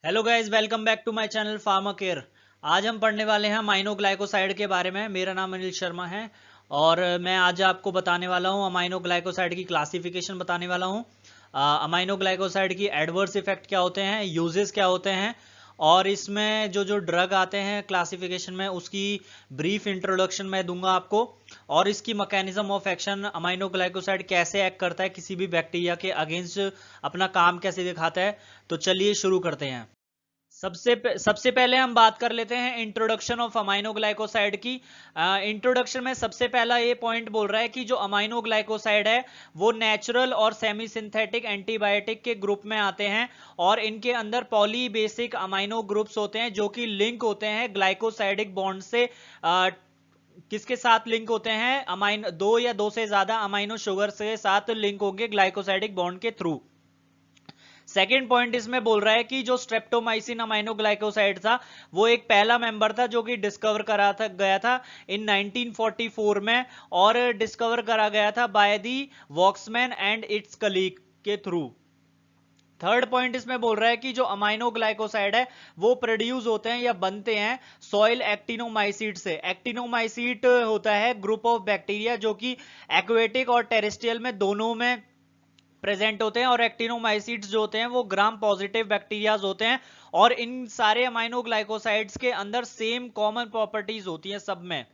Hello guys, welcome back to my channel pharma care. आज हम पढ़ने वाले हैं अमाइनोग्लाइकोसाइड के बारे में। मेरा नाम अनिल शर्मा है और मैं आज आपको बताने वाला हूं अमाइनोग्लाइकोसाइड की क्लासिफिकेशन बताने वाला हूं। अमाइनोग्लाइकोसाइड की एडवर्स इफेक्ट क्या होते हैं, यूजेस क्या होते हैं और इसमें जो जो ड्रग आते हैं क्लासिफिकेशन में उसकी ब्रीफ इंट्रोडक्शन मैं दूंगा आपको। और इसकी मैकेनिज्म ऑफ एक्शन, अमाइनोग्लाइकोसाइड कैसे एक्ट करता है किसी भी बैक्टीरिया के अगेंस्ट, अपना काम कैसे दिखाता है। तो चलिए शुरू करते हैं। सबसे पहले हम बात कर लेते हैं इंट्रोडक्शन ऑफ अमाइनोग्लाइकोसाइड की। इंट्रोडक्शन में सबसे पहला ये पॉइंट बोल रहा है कि जो अमाइनोग्लाइकोसाइड है वो नेचुरल और सेमी सिंथेटिक एंटीबायोटिक के ग्रुप में आते हैं और इनके अंदर पॉली बेसिक अमाइनो ग्रुप्स होते हैं जो कि लिंक होते हैं ग्लाइकोसाइडिक बॉन्ड से। किसके साथ लिंक होते हैं? दो या दो से ज्यादा अमाइनो शुगर के साथ लिंक होंगे ग्लाइकोसाइडिक बॉन्ड के थ्रू। सेकेंड पॉइंट इसमें बोल रहा है कि जो स्ट्रेप्टोमाइसिन अमाइनोग्लाइकोसाइड था वो एक पहला मेंबर था जो कि डिस्कवर करा था गया था इन 1944 में, और डिस्कवर करा गया था by the Voxman and it's colleague के थ्रू। थर्ड पॉइंट इसमें बोल रहा है कि जो अमाइनोग्लाइकोसाइड है वो प्रोड्यूस होते हैं या बनते हैं सॉइल एक्टिनोमाइसीट से। एक्टिनोमाइसीट होता है ग्रुप ऑफ बैक्टीरिया जो कि एक्वेटिक और टेरेस्ट्रियल में दोनों में प्रेजेंट होते हैं, और एक्टिनोमाइसीट्स जो होते हैं वो ग्राम पॉजिटिव बैक्टीरियाज होते हैं। और इन सारे अमाइनोग्लाइकोसाइड्स के अंदर सेम कॉमन प्रॉपर्टीज होती हैं सब में।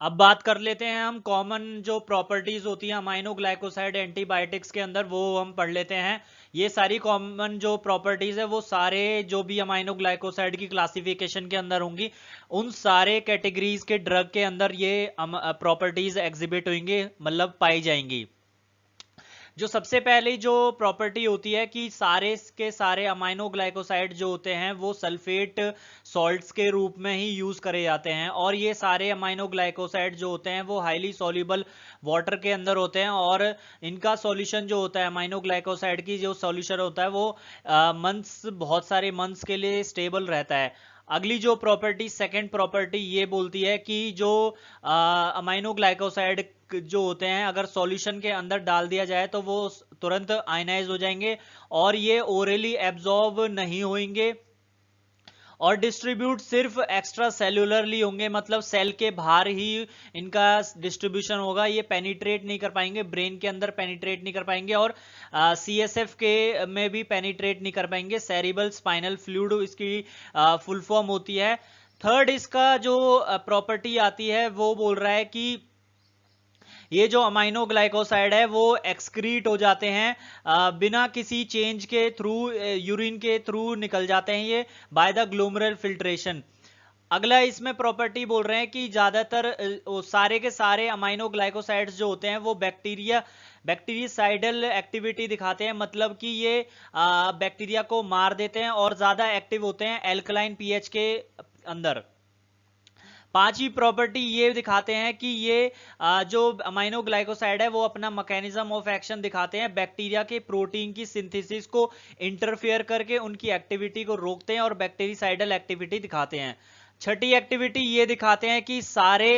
अब बात कर लेते हैं हम कॉमन जो प्रॉपर्टीज होती हैं अमाइनोग्लाइकोसाइड एंटीबायोटिक्स के अंदर, वो हम पढ़ लेते हैं। ये सारी कॉमन जो प्रॉपर्टीज है वो सारे जो भी अमाइनोग्लाइकोसाइड की क्लासिफिकेशन के अंदर होंगी उन सारे कैटेगरीज के ड्रग के अंदर ये प्रॉपर्टीज एग्जिबिट होंगी, मतलब पाई जाएंगी। जो सबसे पहली जो प्रॉपर्टी होती है कि सारे के सारे अमाइनोग्लाइकोसाइड जो होते हैं वो सल्फेट सॉल्ट्स के रूप में ही यूज करे जाते हैं, और ये सारे अमाइनोग्लाइकोसाइड जो होते हैं वो हाईली सॉल्युबल वाटर के अंदर होते हैं, और इनका सॉल्यूशन जो होता है अमाइनोग्लाइकोसाइड की जो सॉल्यूशन होता है वो मंथ्स, बहुत सारे मंथ्स के लिए स्टेबल रहता है। अगली जो प्रॉपर्टी, सेकंड प्रॉपर्टी ये बोलती है कि जो अमाइनोग्लाइकोसाइड जो होते हैं अगर सॉल्यूशन के अंदर डाल दिया जाए तो वो तुरंत आयनाइज हो जाएंगे और ये ओरली एब्जॉर्ब नहीं होंगे और डिस्ट्रीब्यूट सिर्फ एक्स्ट्रा सेल्यूलरली होंगे, मतलब सेल के बाहर ही इनका डिस्ट्रीब्यूशन होगा। ये पेनिट्रेट नहीं कर पाएंगे, ब्रेन के अंदर पेनिट्रेट नहीं कर पाएंगे और सीएसएफ के में भी पेनिट्रेट नहीं कर पाएंगे। सेरिबल स्पाइनल फ्लूइड इसकी फुल फॉर्म होती है। थर्ड इसका जो प्रॉपर्टी आती है वो बोल रहा है कि ये जो अमाइनोग्लाइकोसाइड है वो एक्सक्रीट हो जाते हैं बिना किसी चेंज के थ्रू, यूरिन के थ्रू निकल जाते हैं ये बाय द ग्लोमेरुलर फिल्ट्रेशन। अगला इसमें प्रॉपर्टी बोल रहे हैं कि ज्यादातर सारे के सारे अमाइनोग्लाइकोसाइड्स जो होते हैं वो बैक्टीरियासाइडल एक्टिविटी दिखाते हैं, मतलब कि ये बैक्टीरिया को मार देते हैं और ज्यादा एक्टिव होते हैं एल्कलाइन पीएच के अंदर। पांचवी प्रॉपर्टी ये दिखाते हैं कि ये जो अमाइनोग्लाइकोसाइड है वो अपना मैकेनिज्म ऑफ एक्शन दिखाते हैं, बैक्टीरिया के प्रोटीन की सिंथेसिस को इंटरफेयर करके उनकी एक्टिविटी को रोकते हैं और बैक्टीरिसाइडल एक्टिविटी दिखाते हैं। छठी एक्टिविटी ये दिखाते हैं कि सारे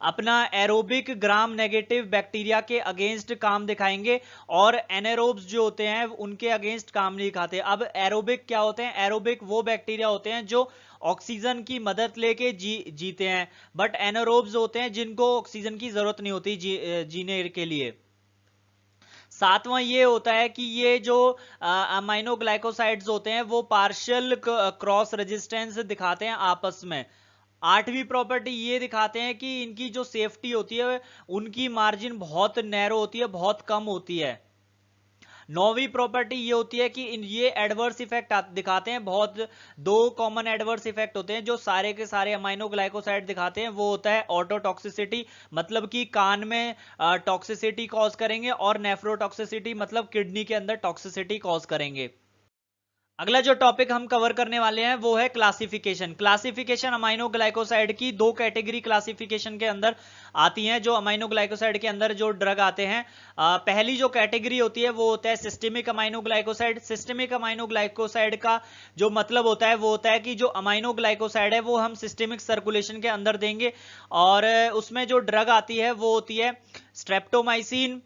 अपना एरोबिक ग्राम नेगेटिव बैक्टीरिया के अगेंस्ट काम दिखाएंगे और एनारोब्स जो होते हैं उनके अगेंस्ट काम नहीं दिखाते। अब एरोबिक क्या होते हैं? एरोबिक वो बैक्टीरिया होते हैं जो ऑक्सीजन की मदद लेके जीते हैं, बट एनारोब्स होते हैं जिनको ऑक्सीजन की जरूरत नहीं होती जीने के लिए। सातवां ये होता है कि ये जो अमाइनोग्लाइकोसाइड्स होते हैं वो पार्शियल क्रॉस रेजिस्टेंस दिखाते हैं आपस में। आठवीं प्रॉपर्टी ये दिखाते हैं कि इनकी जो सेफ्टी होती है उनकी मार्जिन बहुत नैरो होती है, बहुत कम होती है। नौवीं प्रॉपर्टी ये होती है कि ये एडवर्स इफेक्ट दिखाते हैं बहुत। दो कॉमन एडवर्स इफेक्ट होते हैं जो सारे के सारे अमाइनोग्लाइकोसाइड दिखाते हैं, वो होता है ऑटोटॉक्सिसिटी, मतलब कि कान में टॉक्सिसिटी कॉज करेंगे, और नेफ्रोटॉक्सिसिटी मतलब किडनी के अंदर टॉक्सिसिटी कॉज करेंगे। अगला जो टॉपिक हम कवर करने वाले हैं वो है क्लासिफिकेशन। क्लासिफिकेशन अमाइनोग्लाइकोसाइड की दो कैटेगरी क्लासिफिकेशन के अंदर आती हैं। जो अमाइनोग्लाइकोसाइड के अंदर जो ड्रग आते हैं, पहली जो कैटेगरी होती है वो होता है सिस्टेमिक अमाइनोग्लाइकोसाइड। सिस्टेमिक अमाइनोग्लाइकोसाइड का जो मतलब होता है वो होता है कि जो अमाइनोग्लाइकोसाइड है वो हम सिस्टेमिक सर्कुलेशन के अंदर देंगे, और उसमें जो ड्रग आती है वो होती है स्ट्रेप्टोमाइसिन,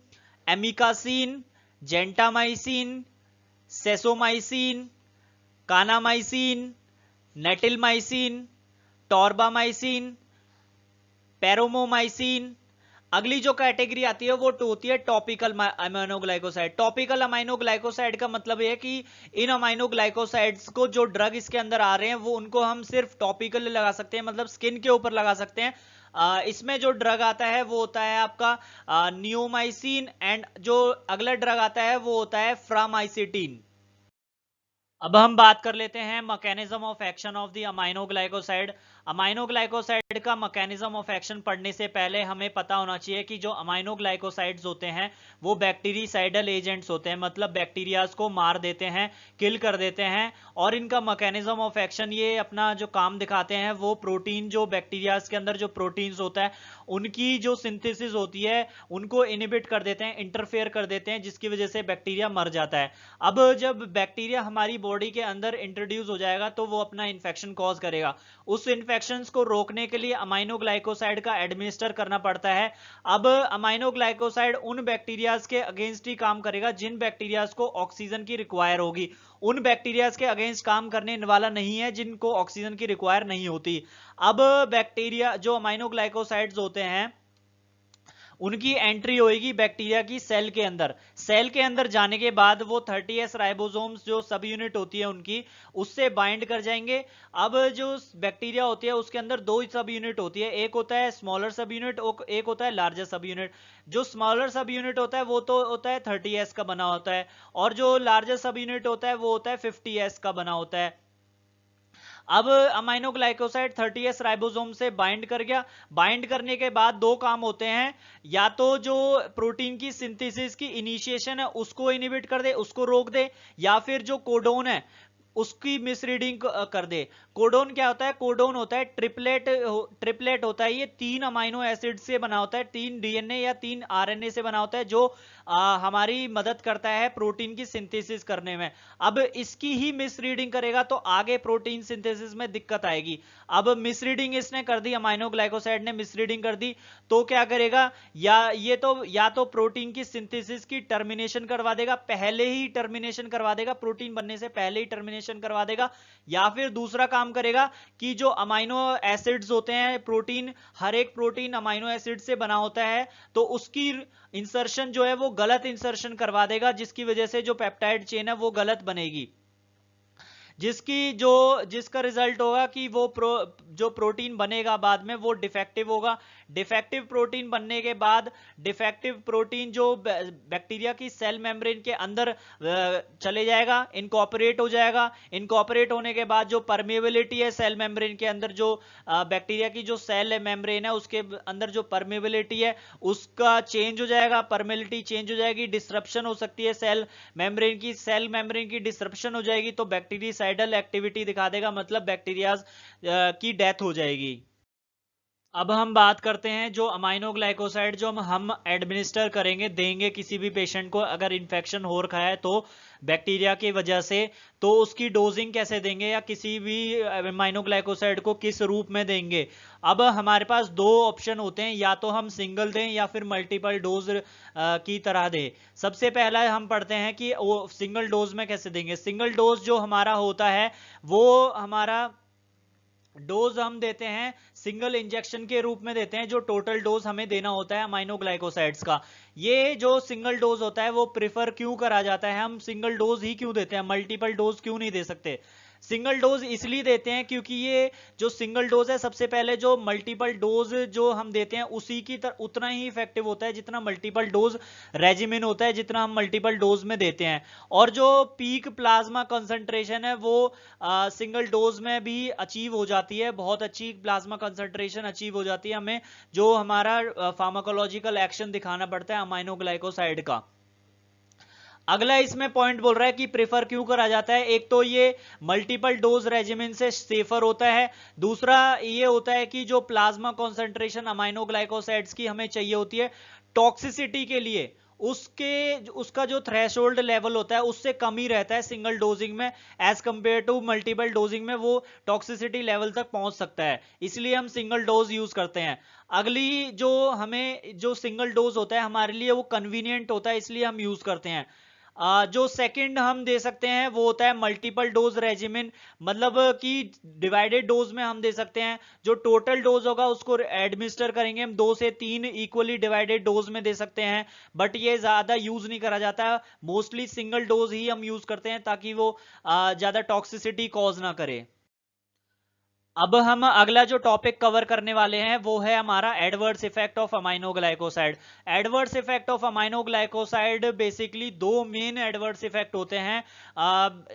एमिकासिन, जेंटामाइसिन, सेसोमाइसिन, कानामाइसिन, नेटिलमाइसिन, टॉर्बामाइसिन, पैरोमोमाइसिन। अगली जो कैटेगरी आती है वो होती है टॉपिकल अमाइनोग्लाइकोसाइड। टॉपिकल अमाइनोग्लाइकोसाइड का मतलब है कि इन अमाइनोग्लाइकोसाइड्स को जो ड्रग इसके अंदर आ रहे हैं वो उनको हम सिर्फ टॉपिकल लगा सकते हैं, मतलब स्किन के ऊपर लगा सकते हैं। इसमें जो ड्रग आता है वो होता है आपका नियोमाइसिन, एंड जो अगला ड्रग आता है वो होता है फ्रामाइसिटीन। अब हम बात कर लेते हैं mechanism of action of the aminoglycoside. Aminoglycoside का मैकेनिज्म ऑफ एक्शन पढ़ने से पहले हमें पता होना चाहिए कि जो अमाइनोग्लाइकोसाइड्स होते हैं वो बैक्टीरियासाइडल एजेंट्स होते हैं, मतलब बैक्टीरियाज को मार देते हैं, किल कर देते हैं। और इनका मैकेनिज्म ऑफ एक्शन, ये अपना जो काम दिखाते हैं वो प्रोटीन, जो बैक्टीरियाज के अंदर जो प्रोटीन्स होता है उनकी जो सिंथेसिस होती है उनको इनिबिट कर देते हैं, इंटरफेयर कर देते हैं, जिसकी वजह से बैक्टीरिया मर जाता है। अब जब बैक्टीरिया हमारी बॉडी के अंदर इंट्रोड्यूस हो जाएगा तो वो अपना इन्फेक्शन कॉज करेगा। उस इन्फेक्शंस को रोकने के लिए अमाइनोग्लाइकोसाइड का एडमिनिस्टर करना पड़ता है। अब अमाइनोग्लाइकोसाइड उन बैक्टीरियाज के अगेंस्ट ही काम करेगा जिन बैक्टीरियाज को ऑक्सीजन की रिक्वायर होगी, उन बैक्टीरियाज के अगेंस्ट काम करने वाला नहीं है जिनको ऑक्सीजन की रिक्वायर नहीं होती। अब बैक्टीरिया जो अमाइनोग्लाइकोसाइड्स होते हैं उनकी एंट्री होगी बैक्टीरिया की सेल के अंदर। सेल के अंदर जाने के बाद वो 30S राइबोसोम्स जो सब यूनिट होती है उनकी, उससे बाइंड कर जाएंगे। अब जो बैक्टीरिया होती है उसके अंदर दो सब यूनिट होती है, एक होता है स्मॉलर सब यूनिट, एक होता है लार्जर सब यूनिट। जो स्मॉलर सब यूनिट होता है वो तो होता है 30S का बना होता है, और जो लार्जर सब यूनिट होता है वो होता है 50S का बना होता है। अब अमाइनोग्लाइकोसाइड 30S राइबोसोम से बाइंड कर गया। बाइंड करने के बाद दो काम होते हैं, या तो जो प्रोटीन की सिंथेसिस की इनिशिएशन है उसको इनिबिट कर दे, उसको रोक दे, या फिर जो कोडोन है उसकी मिसरीडिंग कर दे। कोडोन क्या होता है? कोडोन होता है ट्रिपलेट होता है, ये 3 अमाइनो एसिड से बना होता है, 3 डीएनए या 3 आरएनए से बना होता है, जो हमारी मदद करता है प्रोटीन की सिंथेसिस करने में। अब इसकी ही मिसरीडिंग करेगा तो आगे प्रोटीन सिंथेसिस में दिक्कत आएगी। अब मिसरीडिंग इसने कर दी, अमाइनोग्लाइकोसाइड ने मिसरीडिंग कर दी, तो क्या करेगा? या तो प्रोटीन की सिंथेसिस की टर्मिनेशन करवा देगा, पहले ही टर्मिनेशन करवा देगा, प्रोटीन बनने से पहले ही टर्मिनेशन करवा देगा, या फिर दूसरा काम करेगा कि जो अमाइनो एसिड्स होते हैं, प्रोटीन, हर एक प्रोटीन अमाइनो एसिड से बना होता है, तो उसकी इंसर्शन जो है वो गलत इंसर्शन करवा देगा, जिसकी वजह से जो पेप्टाइड चेन है वो गलत बनेगी, जिसका रिजल्ट होगा कि वो जो प्रोटीन बनेगा बाद में वो डिफेक्टिव होगा। डिफेक्टिव प्रोटीन बनने के बाद डिफेक्टिव प्रोटीन जो बैक्टीरिया की सेल मेम्ब्रेन के अंदर चले जाएगा, इनकॉर्पोरेट हो जाएगा। इनकॉर्पोरेट होने के बाद जो परमेबिलिटी है सेल मेम्ब्रेन के अंदर, जो बैक्टीरिया की जो सेल मेम्ब्रेन है उसके अंदर जो परमेबिलिटी है उसका चेंज हो जाएगा, परमेबिलिटी चेंज हो जाएगी, डिस्ट्रप्शन हो सकती है सेल मेम्ब्रेन की डिस्ट्रप्शन हो जाएगी, तो बैक्टीरियासाइडल एक्टिविटी दिखा देगा, मतलब बैक्टीरिया की डेथ हो जाएगी। अब हम बात करते हैं जो अमाइनोग्लाइकोसाइड जो हम एडमिनिस्टर करेंगे, देंगे किसी भी पेशेंट को अगर इन्फेक्शन हो रखा है तो बैक्टीरिया की वजह से, तो उसकी डोजिंग कैसे देंगे, या किसी भी अमाइनोग्लाइकोसाइड को किस रूप में देंगे। अब हमारे पास दो ऑप्शन होते हैं, या तो हम सिंगल दें या फिर मल्टीपल डोज की तरह दें। सबसे पहला हम पढ़ते हैं कि वो सिंगल डोज में कैसे देंगे। सिंगल डोज जो हमारा होता है वो हमारा डोज हम देते हैं सिंगल इंजेक्शन के रूप में देते हैं, जो टोटल डोज हमें देना होता है अमाइनोग्लाइकोसाइड्स का। ये जो सिंगल डोज होता है वो प्रिफर क्यों करा जाता है, हम सिंगल डोज ही क्यों देते हैं, मल्टीपल डोज क्यों नहीं दे सकते? सिंगल डोज इसलिए देते हैं क्योंकि ये जो सिंगल डोज है, सबसे पहले जो मल्टीपल डोज जो हम देते हैं उसी की तरह उतना ही इफेक्टिव होता है जितना मल्टीपल डोज रेजिमेन होता है, जितना हम मल्टीपल डोज में देते हैं। और जो पीक प्लाज्मा कंसंट्रेशन है वो सिंगल डोज में भी अचीव हो जाती है, बहुत अच्छी प्लाज्मा कंसंट्रेशन अचीव हो जाती है हमें, जो हमारा फार्माकोलॉजिकल एक्शन दिखाना पड़ता है अमाइनोग्लाइकोसाइड का। अगला इसमें पॉइंट बोल रहा है कि प्रेफर क्यों करा जाता है। एक तो ये मल्टीपल डोज रेजिमेन से सेफर होता है, दूसरा ये होता है कि जो प्लाज्मा कॉन्सेंट्रेशन अमाइनोग्लाइकोसाइड्स की हमें चाहिए होती है टॉक्सिसिटी के लिए, उसका जो थ्रेशोल्ड लेवल होता है उससे कम ही रहता है सिंगल डोजिंग में, as compare to multiple dosing में वो टॉक्सिसिटी लेवल तक पहुंच सकता है, इसलिए हम सिंगल डोज यूज करते हैं। अगली जो हमें जो सिंगल डोज होता है हमारे लिए वो कन्वीनियंट होता है, इसलिए हम यूज करते हैं। जो सेकंड हम दे सकते हैं वो होता है मल्टीपल डोज रेजिमेन, मतलब कि डिवाइडेड डोज में हम दे सकते हैं। जो टोटल डोज होगा उसको एडमिनिस्टर करेंगे हम 2 से 3 इक्वली डिवाइडेड डोज में दे सकते हैं, बट ये ज्यादा यूज नहीं करा जाता। मोस्टली सिंगल डोज ही हम यूज करते हैं ताकि वो ज्यादा टॉक्सिसिटी कॉज ना करे। अब हम अगला जो टॉपिक कवर करने वाले हैं वो है हमारा adverse effect of aminoglycoside. Adverse effect of aminoglycoside basically दो मेन एडवर्स इफेक्ट होते हैं।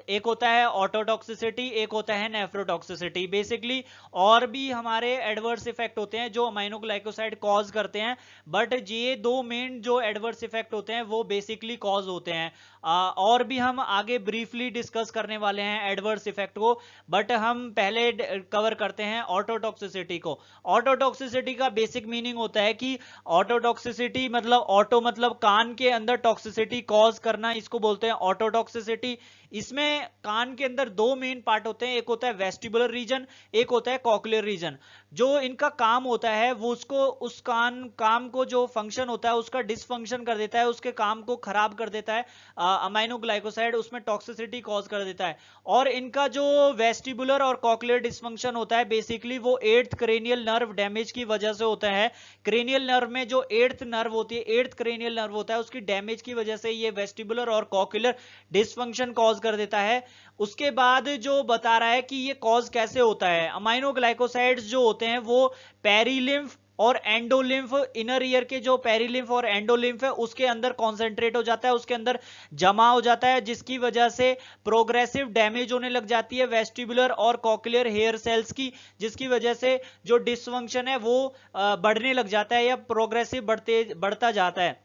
एक होता है ऑटोटॉक्सिसिटी, एक होता है नेफ्रोटॉक्सिसिटी। बेसिकली और भी हमारे एडवर्स इफेक्ट होते हैं जो अमाइनोग्लाइकोसाइड कॉज करते हैं, बट ये दो मेन जो एडवर्स इफेक्ट होते हैं वो बेसिकली कॉज होते हैं। और भी हम आगे ब्रीफली डिस्कस करने वाले हैं एडवर्स इफेक्ट को, बट हम पहले कवर करते हैं ऑटोटॉक्सिसिटी को। ऑटोटॉक्सिसिटी का बेसिक मीनिंग होता है कि ऑटोटॉक्सिसिटी मतलब ऑटो मतलब कान के अंदर टॉक्सिसिटी कॉज करना, इसको बोलते हैं ऑटोटॉक्सिसिटी। इसमें कान के अंदर दो मेन पार्ट होते हैं, एक होता है वेस्टिबुलर रीजन, एक होता है कॉक्लियर रीजन। जो इनका काम होता है वो उसको उस काम को जो फंक्शन होता है उसका डिसफंक्शन कर देता है, उसके काम को खराब कर देता है। अमाइनोग्लाइकोसाइड उसमें टॉक्सिसिटी कॉज कर देता है। और इनका जो वेस्टिबुलर और कॉक्लियर डिसफंक्शन होता है बेसिकली वो 8th क्रेनियल नर्व डैमेज की वजह से होता है। क्रेनियल नर्व में जो 8th नर्व होती है, 8th क्रेनियल नर्व होता है, उसकी डैमेज की वजह से ये वेस्टिबुलर और कॉक्युलर डिसफंक्शन कॉज कर देता है। उसके बाद जो बता रहा है कि ये कॉज कैसे होता है, अमाइनोग्लाइकोसाइड्स जो होते हैं वो पेरिलिम्फ और एंडोलिम्फ, इनर ईयर के जो पेरिलिम्फ और एंडोलिम्फ है उसके अंदर कॉन्सेंट्रेट हो जाता है, उसके अंदर जमा हो जाता है, जिसकी वजह से प्रोग्रेसिव डैमेज होने लग जाती है वेस्टिबुलर और कॉक्लियर हेयर सेल्स की, जिसकी वजह से जो डिसफंक्शन है वो बढ़ने लग जाता है या प्रोग्रेसिव बढ़ता जाता है।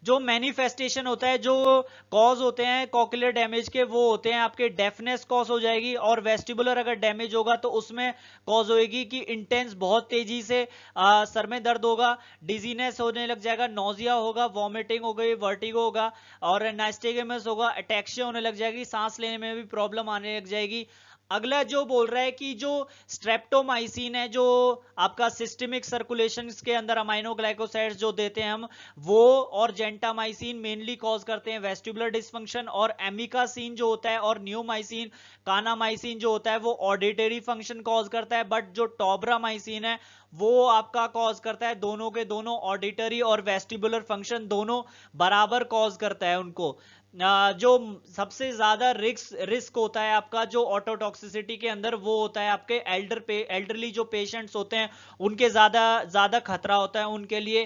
जो मैनिफेस्टेशन होता है, जो कॉज होते हैं कॉक्लियर डैमेज के, वो होते हैं आपके डेफनेस कॉज हो जाएगी, और वेस्टिबुलर अगर डैमेज होगा तो उसमें कॉज होएगी कि इंटेंस बहुत तेजी से सर में दर्द होगा, डिजीनेस होने लग जाएगा, नोजिया होगा, वॉमिटिंग हो गई, वर्टिगो होगा, और नाइस्टेगमस होगा, अटैक्सिया होने लग जाएगी, सांस लेने में भी प्रॉब्लम आने लग जाएगी। अगला जो बोल रहा है कि जो स्ट्रेप्टोमाइसिन है जो आपका सिस्टमिक सर्कुलेशन के अंदर अमाइनोग्लाइकोसाइड्स जो देते हैं हम, वो और जेंटामाइसिन मेनली कॉज करते हैं वेस्टिबुलर डिसफंक्शन, और एमिकासिन जो होता है और न्यूमाइसिन कानामाइसिन जो होता है वो ऑडिटरी फंक्शन कॉज करता है, बट जो टॉब्रामाइसिन है वो आपका कॉज करता है दोनों के दोनों ऑडिटरी और वेस्टिबुलर फंक्शन दोनों बराबर कॉज करता है उनको। जो सबसे ज्यादा रिस्क होता है आपका जो ऑटोटॉक्सिसिटी के अंदर वो होता है आपके एल्डरली जो पेशेंट्स होते हैं उनके ज्यादा ज्यादा खतरा होता है उनके लिए।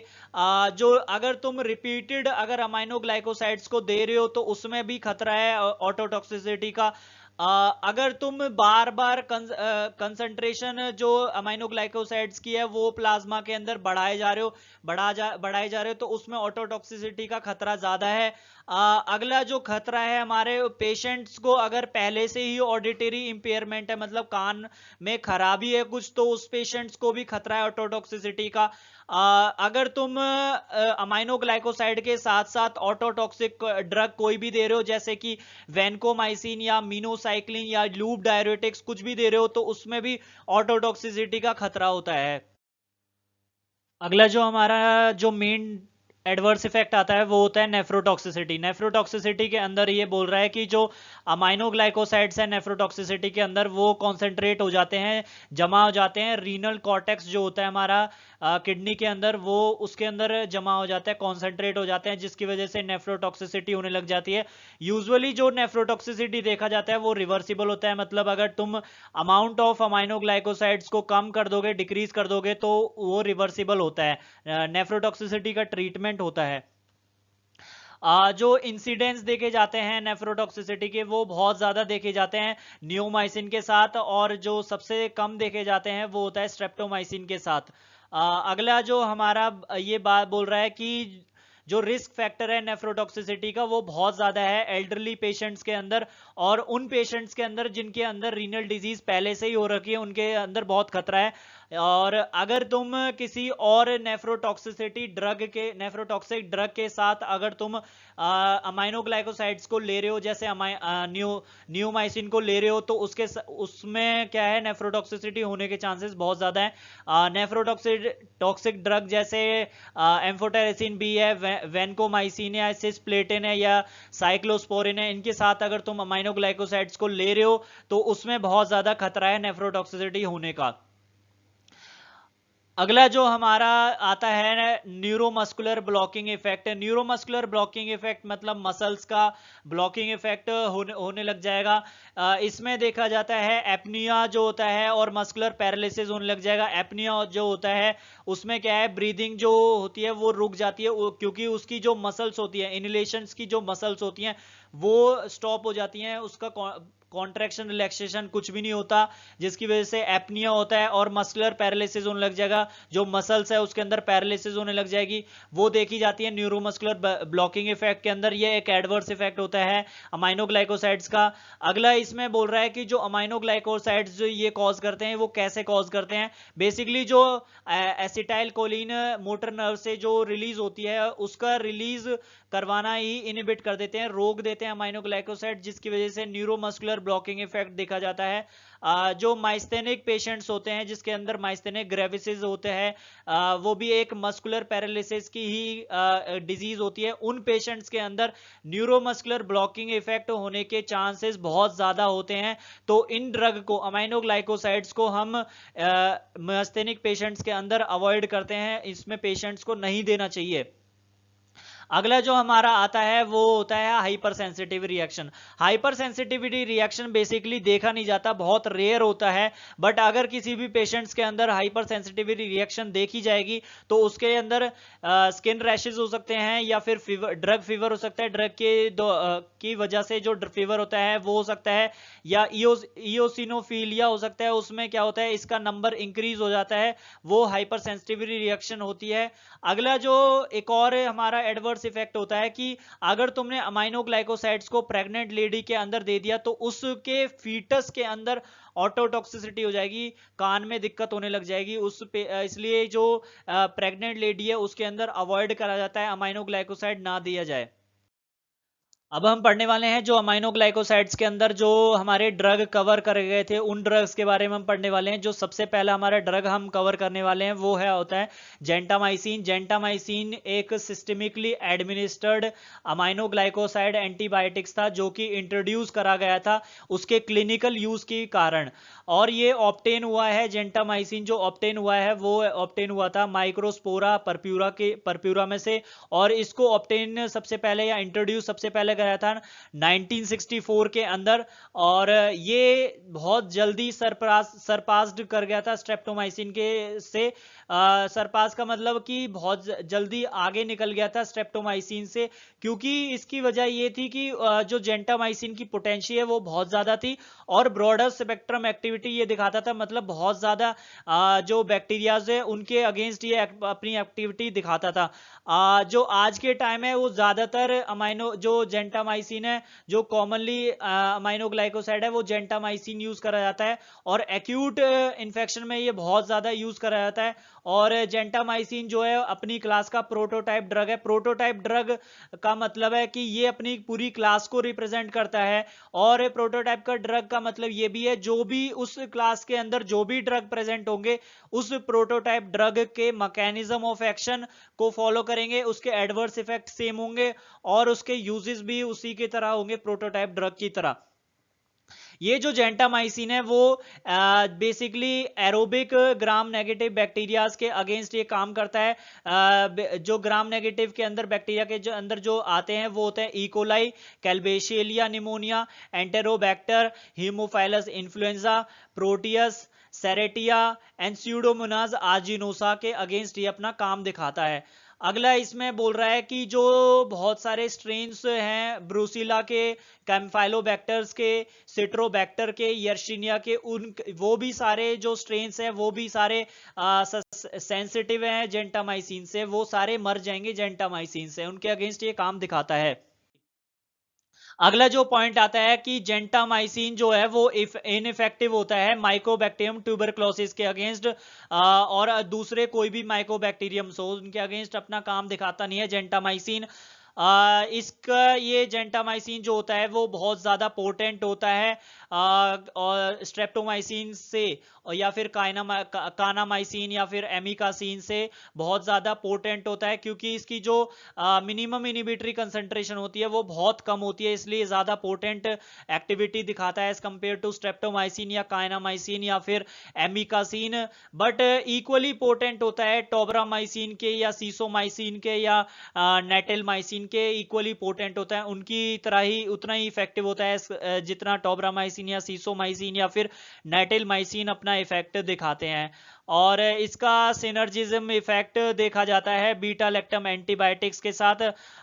जो अगर तुम रिपीटेड अगर अमाइनोग्लाइकोसाइड्स को दे रहे हो तो उसमें भी खतरा है ऑटोटॉक्सिसिटी का। अगर तुम बार बार कंसंट्रेशन जो अमाइनोग्लाइकोसाइड्स की है वो प्लाज्मा के अंदर बढ़ाए जा रहे हो बढ़ाए जा रहे हो तो उसमें ऑटोटॉक्सिसिटी का खतरा ज्यादा है। अगला जो खतरा है हमारे पेशेंट्स को, अगर पहले से ही ऑडिटरी इंपेयरमेंट है मतलब कान में खराबी है कुछ, तो उस पेशेंट्स को भी खतरा है ऑटोटॉक्सिसिटी का। अगर तुम अमाइनोग्लाइकोसाइड के साथ साथ ऑटोटॉक्सिक ड्रग कोई भी दे रहे हो जैसे कि वैनकोमाइसिन या मीनोसाइक्लिन या लूप डायरेटिक्स कुछ भी दे रहे हो तो उसमें भी ऑटोटॉक्सिसिटी का खतरा होता है। अगला जो हमारा जो मेन एडवर्स इफेक्ट आता है वो होता है नेफ्रोटॉक्सिसिटी। नेफ्रोटॉक्सिसिटी के अंदर ये बोल रहा है कि जो अमाइनोग्लाइकोसाइड्स है नेफ्रोटॉक्सिसिटी के अंदर वो कॉन्सेंट्रेट हो जाते हैं, जमा हो जाते हैं, रीनल कॉर्टेक्स जो होता है हमारा किडनी के अंदर वो उसके अंदर जमा हो जाता है, कॉन्सेंट्रेट हो जाते हैं, जिसकी वजह से नेफ्रोटॉक्सिसिटी होने लग जाती है। यूजुअली जो नेफ्रोटॉक्सिसिटी देखा जाता है वो रिवर्सिबल होता है, मतलब अगर तुम अमाउंट ऑफ अमाइनोग्लाइकोसाइड्स को कम कर दोगे, डिक्रीज कर दोगे तो वो रिवर्सिबल होता है। नेफ्रोटॉक्सिसिटी का ट्रीटमेंट होता है। जो इंसिडेंट्स देखे जाते हैं नेफ्रोटॉक्सिसिटी के वो बहुत ज्यादा देखे जाते हैं न्यूमाइसिन के साथ, और जो सबसे कम देखे जाते हैं वो होता है स्ट्रेप्टोमाइसिन के साथ। अगला जो हमारा ये बात बोल रहा है कि जो रिस्क फैक्टर है नेफ्रोटॉक्सिसिटी का वो बहुत ज्यादा है एल्डरली पेशेंट्स के अंदर, और उन पेशेंट्स के अंदर जिनके अंदर रीनल डिजीज पहले से ही हो रखी है उनके अंदर बहुत खतरा है। और अगर तुम किसी और नेफ्रोटॉक्सिक ड्रग के साथ अगर तुम अमाइनोग्लाइकोसाइड्स को ले रहे हो, जैसे नियोमाइसिन को ले रहे हो, तो उसमें क्या है, नेफ्रोटॉक्सिसिटी होने के चांसेस बहुत ज्यादा है। नेफ्रोटॉक्सिक ड्रग जैसे एम्फोटेरेसिन बी है, वेनकोमाइसिन है, सिस्प्लेटिन है या साइक्लोस्पोरिन है, इनके साथ अगर तुम अमाइनोग्लाइकोसाइड्स को ले रहे हो तो उसमें बहुत ज्यादा खतरा है नेफ्रोटॉक्सिसिटी होने का। अगला जो हमारा आता है neuromuscular blocking effect. Neuromuscular blocking effect मतलब मसल्स का ब्लॉकिंग इफेक्ट होने लग जाएगा। इसमें देखा जाता है एपनिया जो होता है और मस्कुलर पैरालिसिस होने लग जाएगा। एपनिया जो होता है उसमें क्या है, ब्रीदिंग जो होती है वो रुक जाती है, क्योंकि उसकी जो मसल्स होती है, इनहेलेशंस की जो मसल्स होती हैं वो स्टॉप हो जाती हैं, उसका कॉन्ट्रैक्शन रिलैक्सेशन कुछ भी नहीं होता, जिसकी वजह से एपनिया होता है और मस्कुलर पैरालिसिस होने लग जाएगा। जो मसल्स है उसके अंदर पैरालिसिस होने लग जाएगी, वो देखी जाती है न्यूरोमस्कुलर ब्लॉकिंग इफेक्ट के अंदर। ये एक एडवर्स इफेक्ट होता है अमाइनोग्लाइकोसाइड्स का। अगला इसमें बोल रहा है कि जो अमाइनोग्लाइकोसाइड्स जो ये कॉज करते हैं वो कैसे कॉज करते हैं। बेसिकली जो एसिटाइल कोलिन मोटर नर्व से जो रिलीज होती है उसका रिलीज करवाना ही इनहिबिट कर देते हैं, रोक देते हैं अमाइनोग्लाइकोसाइड, जिसकी वजह से न्यूरोमस्कुलर ब्लॉकिंग इफेक्ट देखा जाता है। जो माइस्थेनिक पेशेंट्स होते हैं जिसके अंदर माइस्थेनिक ग्रेविसेस होते हैं, वो भी एक मस्कुलर पैरालिसिस की ही डिजीज होती है। उन पेशेंट्स के अंदर न्यूरोमस्कुलर ब्लॉकिंग इफेक्ट होने के चांसेस बहुत ज्यादा होते हैं। तो इन ड्रग को, अमाइनोग्लाइकोसाइड्स को हम माइस्थेनिक पेशेंट्स के अंदर अवॉइड करते हैं, इसमें पेशेंट्स को नहीं देना चाहिए। अगला जो हमारा आता है वो होता है hyper sensitive reaction. Hyper sensitivity reaction basically देखा नहीं जाता, बहुत रेयर होता है, बट अगर किसी भी पेशेंट्स के अंदर हाइपर सेंसिटिविटी रिएक्शन देखी जाएगी तो उसके अंदर स्किन रैशेज हो सकते हैं या फिर ड्रग फीवर हो सकता है। ड्रग के की वजह से जो फीवर होता है वो हो सकता है, या इयोसिनोफीलिया हो सकता है। उसमें क्या होता है, इसका नंबर इंक्रीज हो जाता है, वो हाइपर सेंसिटिविटी रिएक्शन होती है। अगला जो एक और हमारा एडवर्स इफेक्ट होता है कि अगर तुमने अमाइनोग्लाइकोसाइड्स को प्रेग्नेंट लेडी के अंदर दे दिया तो उसके फीटस के अंदर ऑटोटॉक्सिसिटी हो जाएगी, कान में दिक्कत होने लग जाएगी इसलिए जो प्रेग्नेंट लेडी है उसके अंदर अवॉइड करा जाता है, अमाइनोग्लाइकोसाइड ना दिया जाए। अब हम पढ़ने वाले हैं जो अमाइनोग्लाइकोसाइड्स के अंदर जो हमारे ड्रग कवर करे गए थे उन ड्रग्स के बारे में हम पढ़ने वाले हैं। जो सबसे पहला हमारा ड्रग हम कवर करने वाले हैं वो है होता है जेंटामाइसिन। जेंटामाइसिन एक सिस्टमिकली एडमिनिस्टर्ड अमाइनोग्लाइकोसाइड एंटीबायोटिक्स था जो कि इंट्रोड्यूस करा गया था उसके क्लिनिकल यूज के कारण, और ये ऑब्टेन हुआ है, जेंटामाइसिन जो ऑब्टेन हुआ है वो ऑब्टेन हुआ था माइक्रोस्पोरा परप्यूरा में से। और इसको ऑब्टेन सबसे पहले या इंट्रोड्यूस सबसे पहले गया था 1964 के अंदर, और ये बहुत जल्दी सरपास्ड कर गया था स्ट्रेप्टोमाइसिन के से। सरपास का मतलब कि बहुत जल्दी आगे निकल गया था स्ट्रेप्टोमाइसिन से, क्योंकि इसकी वजह ये थी कि जो जेंटामाइसिन की पोटेंशियल है वो बहुत ज्यादा थी और ब्रॉडर स्पेक्ट्रम एक्टिविटी ये दिखाता था, मतलब बहुत ज्यादा जो बैक्टीरियाज है उनके अगेंस्ट ये अपनी एक्टिविटी दिखाता था। जो आज के टाइम है वो ज्यादातर अमाइनो जो जेंटामाइसिन है, जो कॉमनली अमाइनोग्लाइकोसाइड है वो जेंटामाइसिन यूज करा जाता है, और एक्यूट इन्फेक्शन में ये बहुत ज्यादा यूज करा जाता है। और जेंटामाइसिन जो है अपनी क्लास का प्रोटोटाइप ड्रग है। प्रोटोटाइप ड्रग का मतलब है कि ये अपनी पूरी क्लास को रिप्रेजेंट करता है, और प्रोटोटाइप का ड्रग का मतलब ये भी है जो भी उस क्लास के अंदर जो भी ड्रग प्रेजेंट होंगे उस प्रोटोटाइप ड्रग के मैकेनिज्म ऑफ एक्शन को फॉलो करेंगे, उसके एडवर्स इफेक्ट सेम होंगे और उसके यूजेस भी उसी की तरह होंगे प्रोटोटाइप ड्रग की तरह। ये जो जेंटामाइसिन है वो basically aerobic gram negative bacterias के अगेंस्ट ये काम करता है। जो ग्राम नेगेटिव के अंदर बैक्टीरिया के जो अंदर जो आते हैं वो होते हैं E coli, klebsiella pneumoniae, enterobacter, haemophilus influenzae, proteus, serratia and pseudomonas aeruginosa के अगेंस्ट ये अपना काम दिखाता है। अगला इसमें बोल रहा है कि जो बहुत सारे स्ट्रेन्स हैं ब्रूसिला के, कैम्फाइलोबैक्टर्स के, सिट्रोबैक्टर के, यर्शिनिया के, उन वो भी सारे जो स्ट्रेन्स हैं वो भी सारे सेंसिटिव हैं जेंटामाइसिन से, वो सारे मर जाएंगे जेंटामाइसिन से, उनके अगेंस्ट ये काम दिखाता है। अगला जो पॉइंट आता है कि जेंटामाइसिन जो है वो इनइफेक्टिव होता है माइकोबैक्टीरियम ट्यूबरक्लोसिस के अगेंस्ट, और दूसरे कोई भी माइकोबैक्टीरियम्स हो उनके अगेंस्ट अपना काम दिखाता नहीं है जेंटामाइसिन। इसका ये जेंटामाइसिन जो होता है वो बहुत ज़्यादा पोटेंट होता है और स्ट्रेप्टोमाइसिन से, और या फिर कानामाइसिन या फिर एमिकासिन से बहुत ज़्यादा पोटेंट होता है, क्योंकि इसकी जो मिनिमम इनिबिटरी कंसंट्रेशन होती है वो बहुत कम होती है, इसलिए ज़्यादा पोटेंट एक्टिविटी दिखाता है एज कम्पेयर टू स्ट्रेप्टोमाइसिन या काइनामाइसिन या फिर एमिकासिन। बट इक्वली पोटेंट होता है टोब्रामाइसिन के या सीसोमाइसिन के या नेटेलमाइसिन के, इक्वली पोटेंट होता है उनकी तरह ही, उतना ही इफेक्टिव होता है जितना टोब्रामाइसिन या सीसोमाइसिन या फिर नेटेलमाइसिन अपना इफेक्ट दिखाते हैं। और इसका सिनर्जिज्म इफेक्ट देखा जाता है बीटा लैक्टम एंटीबायोटिक्स के साथ,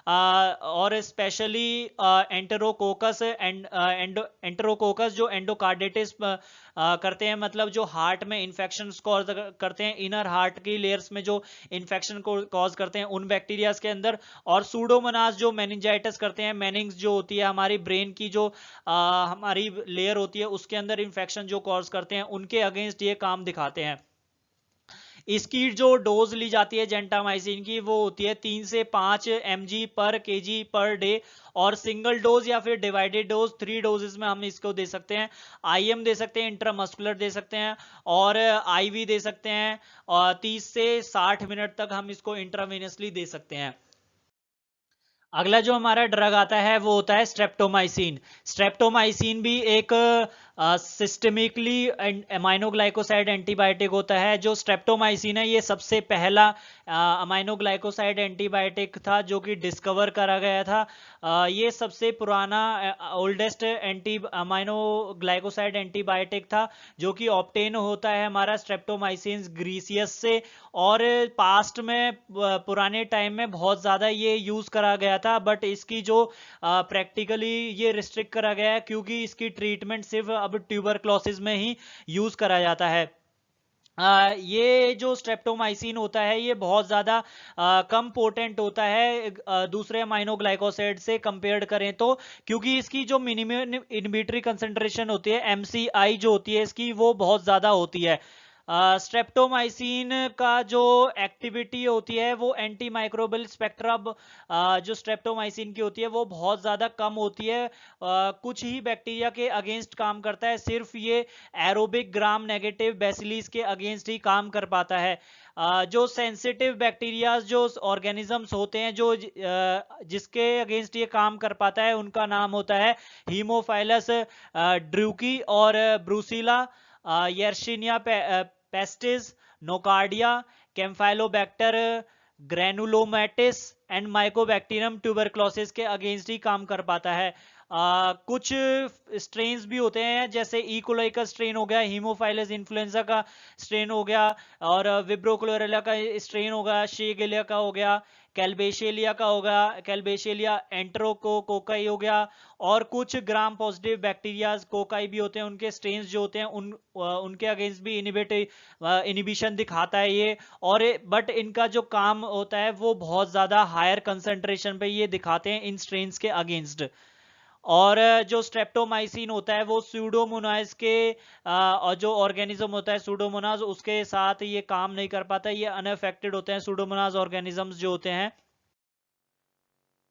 और स्पेशली एंटेरोकोकस एंटेरोकोकस जो एंडोकार्डिटिस करते हैं, मतलब जो हार्ट में इन्फेक्शन कॉज करते हैं, इनर हार्ट की लेयर्स में जो इन्फेक्शन को कॉज करते हैं उन बैक्टीरियाज के अंदर, और सूडोमोनास जो मेनिंजाइटिस करते हैं, मेनिंग्स जो होती है हमारी ब्रेन की जो हमारी लेयर होती है उसके अंदर इन्फेक्शन जो कॉज करते हैं, उनके अगेंस्ट ये काम दिखाते हैं। इसकी जो डोज ली जाती है जेंटामाइसिन की वो होती है 3 से 5 mg पर kg पर डे, और सिंगल डोज या फिर डिवाइडेड डोज 3 डोजेस में हम इसको दे सकते हैं। IM दे सकते हैं, इंट्रामस्कुलर दे सकते हैं, और IV दे सकते हैं, और 30 से 60 मिनट तक हम इसको इंट्रावेनसली दे सकते हैं। अगला जो हमारा ड्रग आता है वो होता है स्ट्रेप्टोमाइसिन। स्ट्रेप्टोमाइसिन भी एक सिस्टमिकली अमाइनोग्लाइकोसाइड एंटीबायोटिक होता है। जो स्ट्रेप्टोमाइसिन है ये सबसे पहला अमाइनोग्लाइकोसाइड एंटीबायोटिक था जो कि डिस्कवर करा गया था। ये सबसे पुराना ओल्डेस्ट अमाइनोग्लाइकोसाइड एंटीबायोटिक था जो कि ऑब्टेन होता है हमारा स्ट्रेप्टोमाइसिन ग्रीसियस से, और पास्ट में पुराने टाइम में बहुत ज़्यादा ये यूज़ करा गया था, बट इसकी जो प्रैक्टिकली ये रिस्ट्रिक्ट करा गया है क्योंकि इसकी ट्रीटमेंट सिर्फ अब ट्यूबरक्लोसिस में ही यूज़ करा जाता है। ये जो स्ट्रेप्टोमाइसिन होता है ये बहुत ज़्यादा कम पोटेंट होता है दूसरे अमाइनोग्लाइकोसाइड से कंपेयर्ड करें तो, क्योंकि इसकी जो मिनिमम इनहिबिटरी कंसंट्रेशन होती है MCI जो होती है इसकी वो बहुत ज़्यादा होती है। स्ट्रेप्टोमाइसिन का जो एक्टिविटी होती है वो एंटी माइक्रोबियल स्पेक्ट्रम जो स्ट्रेप्टोमाइसिन की होती है वो बहुत ज़्यादा कम होती है, कुछ ही बैक्टीरिया के अगेंस्ट काम करता है, सिर्फ ये एरोबिक ग्राम नेगेटिव बेसिलीज के अगेंस्ट ही काम कर पाता है। जो सेंसिटिव बैक्टीरिया जो ऑर्गेनिजम्स होते हैं जो जिसके अगेंस्ट ये काम कर पाता है उनका नाम होता है हीमोफाइलस ड्रूकी और brucella, yersinia pestis, nocardia, campylobacter granulomatis and mycobacterium tuberculosis के अगेंस्ट ही काम कर पाता है। कुछ स्ट्रेन्स भी होते हैं जैसे इकोलाई का स्ट्रेन हो गया, हीमोफाइलस इन्फ्लुएंजा का स्ट्रेन हो गया, और विब्रोक्लोरेला का स्ट्रेन होगा, शेगेलिया का हो गया, कैल्बेशियलिया का होगा, कैल्बेशियलिया एंट्रोकोकाई हो गया, और कुछ ग्राम पॉजिटिव बैक्टीरिया कोकाई भी होते हैं, उनके स्ट्रेन्स जो होते हैं उनके अगेंस्ट भी इनिबिशन दिखाता है ये, और बट इनका जो काम होता है वो बहुत ज़्यादा हायर कंसंट्रेशन पे ये दिखाते हैं इन स्ट्रेन्स के अगेंस्ट। और जो स्ट्रेप्टोमाइसिन होता है वो सूडोमोनास के और जो ऑर्गेनिज्म होता है सूडोमोनास उसके साथ ये काम नहीं कर पाता, ये अनअफेक्टेड होते हैं सूडोमोनास ऑर्गेनिजम्स जो होते हैं।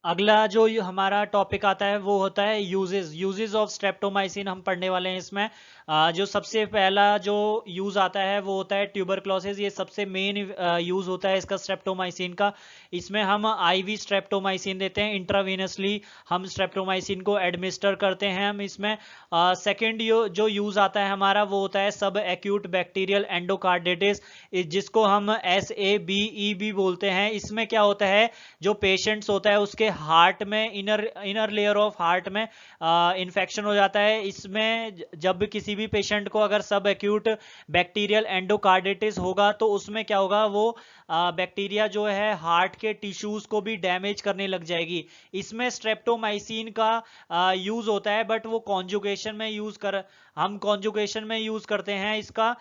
अगला जो हमारा टॉपिक आता है वो होता है यूजेस ऑफ स्ट्रेप्टोमाइसिन हम पढ़ने वाले हैं इसमें। जो सबसे पहला जो यूज आता है वो होता है ट्यूबरक्लोसिस, ये सबसे मेन यूज होता है इसका स्ट्रेप्टोमाइसिन का। इसमें हम IV स्ट्रेप्टोमाइसिन देते हैं, इंट्रावेनसली हम स्ट्रेप्टोमाइसिन को एडमिनिस्टर करते हैं हम इसमें। सेकेंड जो यूज आता है हमारा वो होता है सब एक्यूट बैक्टीरियल एंडोकार्डिटिस, जिसको हम SABE भी बोलते हैं। इसमें क्या होता है जो पेशेंट्स होता है उसके हार्ट में इनर लेयर ऑफ हार्ट में इन्फेक्शन हो जाता है। इसमें जब किसी भी पेशेंट को अगर सब एक्यूट बैक्टीरियल एंडोकार्डिटिस होगा तो उसमें क्या होगा, वो बैक्टीरिया जो है हार्ट के टिश्यूज को भी डैमेज करने लग जाएगी। इसमें स्ट्रेप्टोमाइसिन का यूज होता है, बट वो कॉन्जुगेशन में हम कॉन्जुगेशन में यूज करते हैं इसका।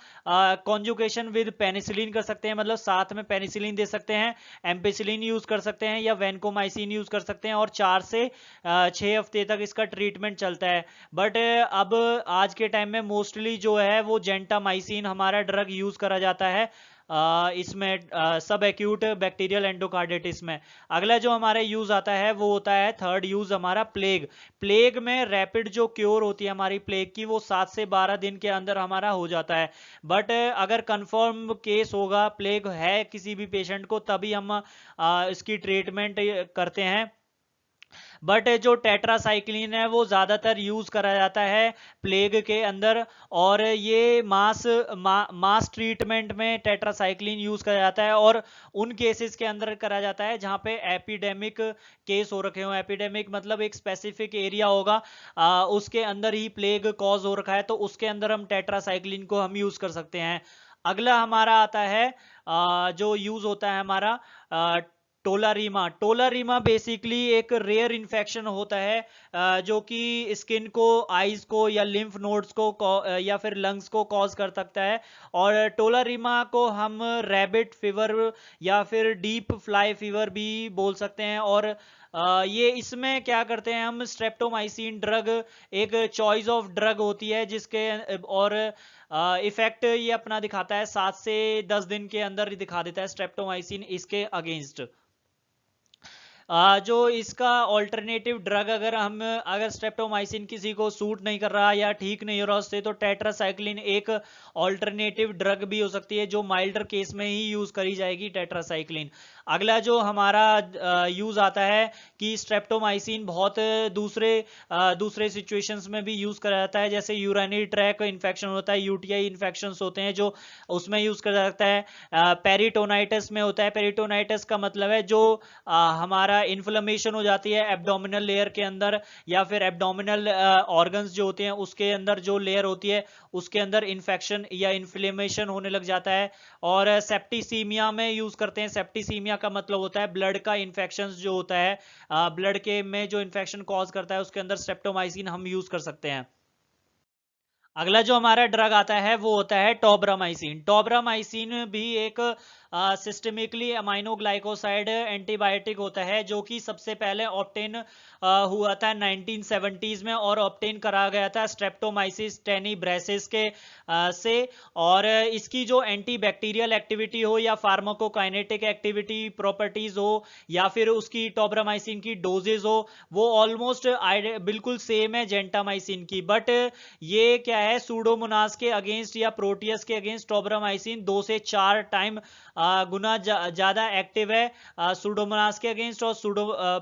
कॉन्जुगेशन विद पेनिसिलिन कर सकते हैं, मतलब साथ में पेनिसिलिन दे सकते हैं, एम्पिसिलिन यूज कर सकते हैं या वेनकोमाइसिन यूज कर सकते हैं, और 4 से 6 हफ्ते तक इसका ट्रीटमेंट चलता है। बट अब आज के टाइम में मोस्टली जो है वो जेंटामाइसिन हमारा ड्रग यूज करा जाता है इसमें सब एक्यूट बैक्टीरियल एंडोकार्डिटिस में। अगला जो हमारा यूज आता है वो होता है थर्ड यूज हमारा प्लेग में रैपिड जो क्योर होती है हमारी प्लेग की, वो 7 से 12 दिन के अंदर हमारा हो जाता है। बट अगर कंफर्म केस होगा, प्लेग है किसी भी पेशेंट को, तभी हम इसकी ट्रीटमेंट करते हैं। बट जो टेट्रासाइक्लिन है वो ज़्यादातर यूज़ करा जाता है प्लेग के अंदर, और ये मास ट्रीटमेंट में टेट्रासाइक्लिन यूज़ करा जाता है, और उन केसेस के अंदर करा जाता है जहाँ पे एपिडेमिक केस हो रखे हो। एपिडेमिक मतलब एक स्पेसिफिक एरिया होगा, उसके अंदर ही प्लेग कॉज हो रखा है, तो उसके अंदर हम टेट्रासाइक्लिन को हम यूज़ कर सकते हैं। अगला हमारा आता है जो यूज़ होता है हमारा टोलारीमा बेसिकली एक रेयर इन्फेक्शन होता है जो कि स्किन को, आईज को या लिम्फ नोड्स को या फिर लंग्स को कॉज कर सकता है। और टोलारीमा को हम रैबिट फीवर या फिर डीप फ्लाई फीवर भी बोल सकते हैं। और ये इसमें क्या करते हैं हम, स्ट्रेप्टोमाइसिन ड्रग एक चॉइस ऑफ ड्रग होती है जिसके और इफेक्ट ये अपना दिखाता है 7 से 10 दिन के अंदर ही दिखा देता है स्ट्रेप्टोमाइसिन इसके अगेंस्ट। जो इसका ऑल्टरनेटिव ड्रग अगर स्ट्रेप्टोमाइसिन किसी को सूट नहीं कर रहा या ठीक नहीं हो रहा उससे, तो टेट्रासाइक्लिन एक ऑल्टरनेटिव ड्रग भी हो सकती है जो माइल्डर केस में ही यूज करी जाएगी, टेट्रासाइक्लिन। अगला जो हमारा यूज आता है कि स्ट्रेप्टोमाइसिन बहुत दूसरे सिचुएशंस में भी यूज करा जाता है, जैसे यूरिनरी ट्रैक इन्फेक्शन होता है, यूटीआई इन्फेक्शंस होते हैं जो उसमें यूज करा जाता है। पेरिटोनाइटिस में होता है। पेरिटोनाइटिस का मतलब है जो हमारा इन्फ्लेमेशन हो जाती है एब्डोमिनल लेयर के अंदर, या फिर एब्डोमिनल ऑर्गन्स जो होते हैं उसके अंदर जो लेयर होती है उसके अंदर इन्फेक्शन या इन्फ्लेमेशन होने लग जाता है। और सेप्टिसीमिया में यूज करते हैं। सेप्टिसीमिया का मतलब होता है ब्लड का इन्फेक्शन जो होता है, ब्लड के में जो इन्फेक्शन कॉज करता है उसके अंदर स्ट्रेप्टोमाइसिन हम यूज कर सकते हैं। अगला जो हमारा ड्रग आता है वो होता है टोब्रामाइसिन। टोब्रामाइसिन भी एक सिस्टमिकली अमाइनोग्लाइकोसाइड एंटीबायोटिक होता है जो कि सबसे पहले ऑब्टेन हुआ था 1970s में, और ऑब्टेन करा गया था स्ट्रेप्टोमाइसिस टेनिब्रेसिस के से। और इसकी जो एंटीबैक्टीरियल एक्टिविटी हो या फार्माकोकाइनेटिक एक्टिविटी प्रॉपर्टीज हो या फिर उसकी टोब्रामाइसिन की डोजेज हो, वो ऑलमोस्ट बिल्कुल सेम है जेंटामाइसिन की। बट ये क्या है, सूडोमोनास के अगेंस्ट या प्रोटियस के अगेंस्ट टोब्रामाइसिन 2 से 4 टाइम गुना ज्यादा एक्टिव है सूडोमोनास के अगेंस्ट और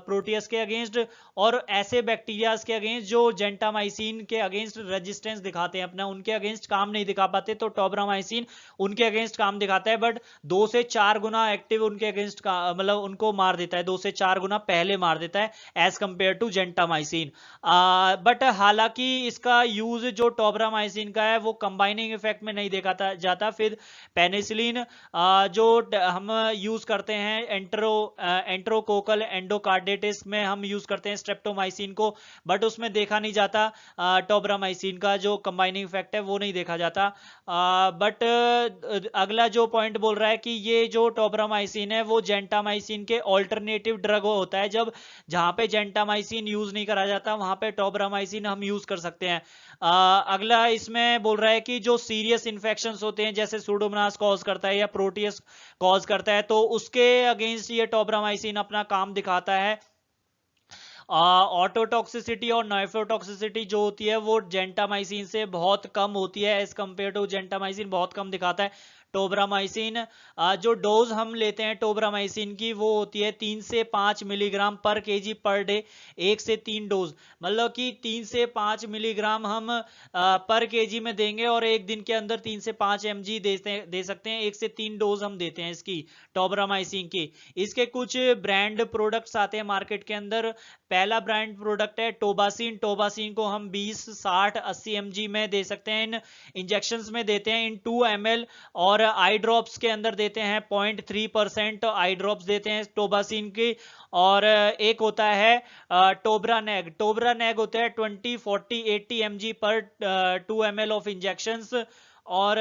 प्रोटियस के अगेंस्ट, और ऐसे बैक्टीरियाज के अगेंस्ट जो जेंटामाइसिन के अगेंस्ट रेजिस्टेंस दिखाते हैं अपना, उनके अगेंस्ट काम नहीं दिखा पाते, तो टोब्रामाइसिन उनके अगेंस्ट काम दिखाता है। बट 2 से 4 गुना एक्टिव उनके अगेंस्ट का मतलब उनको मार देता है, 2 से 4 गुना पहले मार देता है as compare to gentamicin. But हालांकि इसका यूज जो टोब्रामाइसिन का है वो कंबाइनिंग इफेक्ट में नहीं देखा जाता। फिर पेनिसिलिन जो हम यूज करते हैं एंट्रोकोकल एंडोकार्डिटिस में हम यूज करते हैं स्ट्रेप्टोमाइसिन को, बट उसमें देखा नहीं जाता टोब्रामाइसिन का जो कंबाइनिंग इफेक्ट है वो नहीं देखा जाता। बट अगला जो पॉइंट बोल रहा है कि ये जो टोब्रामाइसिन है वो जेंटामाइसिन के ऑल्टरनेटिव ड्रग होता है, जब जहां पे जेंटामाइसिन यूज नहीं करा जाता वहां पे टोब्रामाइसिन हम यूज कर सकते हैं। अगला इसमें बोल रहा है कि जो सीरियस इन्फेक्शंस होते हैं जैसे सूडोमोनास कॉज करता है या प्रोटियस कॉज करता है, तो उसके अगेंस्ट ये टोब्रामाइसिन अपना काम दिखाता है। ऑटोटॉक्सिसिटी और नाइफोटॉक्सिसिटी जो होती है वो जेंटामाइसिन से बहुत कम होती है, एज कंपेयर टू जेंटामाइसिन बहुत कम दिखाता है टोब्रामाइसिन। जो डोज हम लेते हैं टोब्रामाइसिन की वो होती है 3 से 5 मिलीग्राम पर केजी पर डे, 1 से 3 डोज, मतलब कि 3 से 5 मिलीग्राम हम पर केजी में देंगे और एक दिन के अंदर 3 से 5 mg दे सकते हैं। 1 से 3 डोज हम देते हैं इसकी टोब्रामाइसिन की। इसके कुछ ब्रांड प्रोडक्ट्स आते हैं मार्केट के अंदर। पहला ब्रांड प्रोडक्ट है टोबासिन। टोबासिन को हम 20, 60, 80 mg में दे सकते हैं, इन इंजेक्शंस में देते हैं इन 2 ml, और और आई ड्रॉप्स के अंदर देते हैं 0.3% आई ड्रॉप्स देते हैं टोबासिन की। और एक होता है टोब्रानेग। टोब्रानेग होता है 20, 40, 80 mg पर 2 ml ऑफ इंजेक्शंस। और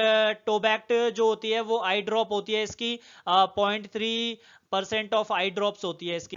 टोबैक्ट जो होती है वो आई ड्रॉप होती है इसकी 0.3% ऑफ आई ड्रॉप्स होती है इसकी।